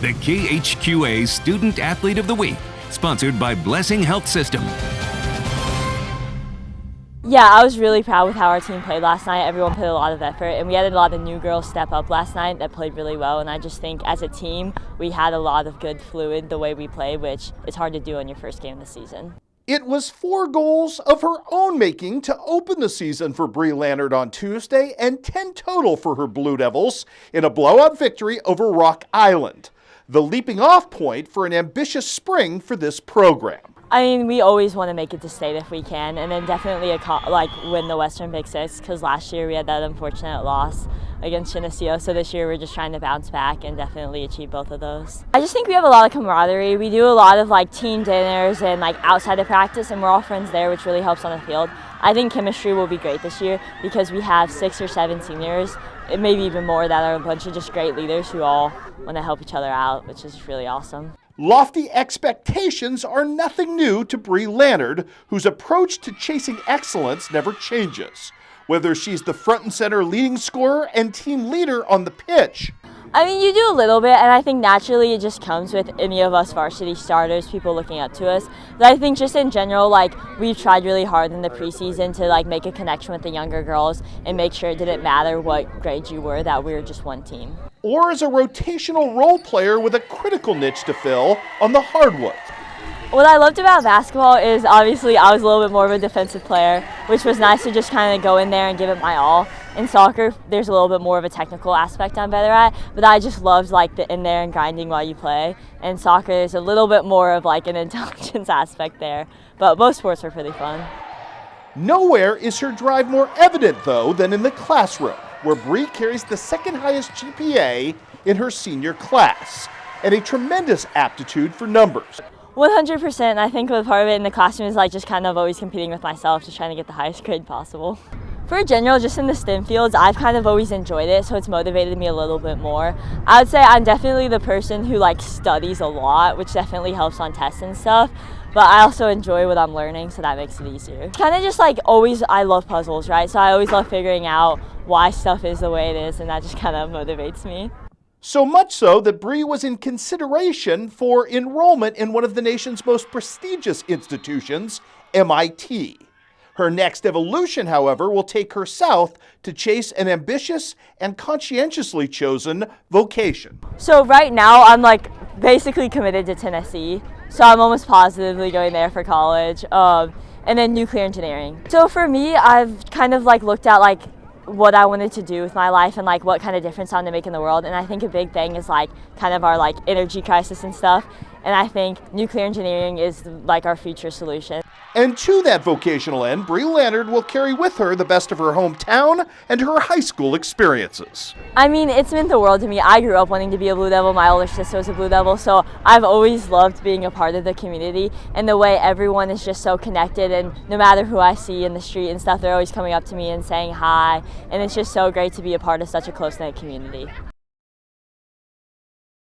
the KHQA Student Athlete of the Week, sponsored by Blessing Health System. Yeah, I was really proud with how our team played last night. Everyone put a lot of effort, and we had a lot of new girls step up last night that played really well, and I just think as a team, we had a lot of good fluid the way we played, which is hard to do in your first game of the season. It was 4 goals of her own making to open the season for Bri Lannerd on Tuesday, and 10 total for her Blue Devils in a blowout victory over Rock Island, the leaping off point for an ambitious spring for this program. I mean, we always want to make it to state if we can, and then definitely win the Western Big Six, because last year we had that unfortunate loss against Geneseo, so this year we're just trying to bounce back and definitely achieve both of those. I just think we have a lot of camaraderie. We do a lot of team dinners and outside of practice, and we're all friends there, which really helps on the field. I think chemistry will be great this year because we have 6 or 7 seniors, maybe even more, that are a bunch of just great leaders who all want to help each other out, which is really awesome. Lofty expectations are nothing new to Bri Lannerd, whose approach to chasing excellence never changes, whether she's the front and center leading scorer and team leader on the pitch. I mean, you do a little bit, and I think naturally it just comes with any of us varsity starters, people looking up to us. But I think just in general, we've tried really hard in the preseason to make a connection with the younger girls and make sure it didn't matter what grade you were, that we were just one team. Or as a rotational role player with a critical niche to fill on the hardwood. What I loved about basketball is obviously I was a little bit more of a defensive player, which was nice to just kind of go in there and give it my all. In soccer, there's a little bit more of a technical aspect I'm better at, but I just loved the in there and grinding while you play. And soccer, there's a little bit more of an intelligence aspect there, but both sports are pretty fun. Nowhere is her drive more evident, though, than in the classroom, where Bri carries the second highest GPA in her senior class, and a tremendous aptitude for numbers. 100%. I think part of it in the classroom is just kind of always competing with myself, just trying to get the highest grade possible. For general, just in the STEM fields, I've kind of always enjoyed it, so it's motivated me a little bit more. I would say I'm definitely the person who studies a lot, which definitely helps on tests and stuff, but I also enjoy what I'm learning, so that makes it easier. Kind of just always, I love puzzles, right? So I always love figuring out why stuff is the way it is, and that just kind of motivates me. So much so that Bri was in consideration for enrollment in one of the nation's most prestigious institutions, MIT. Her next evolution, however, will take her south to chase an ambitious and conscientiously chosen vocation. So right now, I'm basically committed to Tennessee. So I'm almost positively going there for college, and then nuclear engineering. So for me, I've kind of looked at what I wanted to do with my life and what kind of difference I want to make in the world. And I think a big thing is kind of our energy crisis and stuff. And I think nuclear engineering is our future solution. And to that vocational end, Bri Lannerd will carry with her the best of her hometown and her high school experiences. I mean, it's meant the world to me. I grew up wanting to be a Blue Devil. My older sister was a Blue Devil, so I've always loved being a part of the community and the way everyone is just so connected, and no matter who I see in the street and stuff, they're always coming up to me and saying hi, and it's just so great to be a part of such a close-knit community.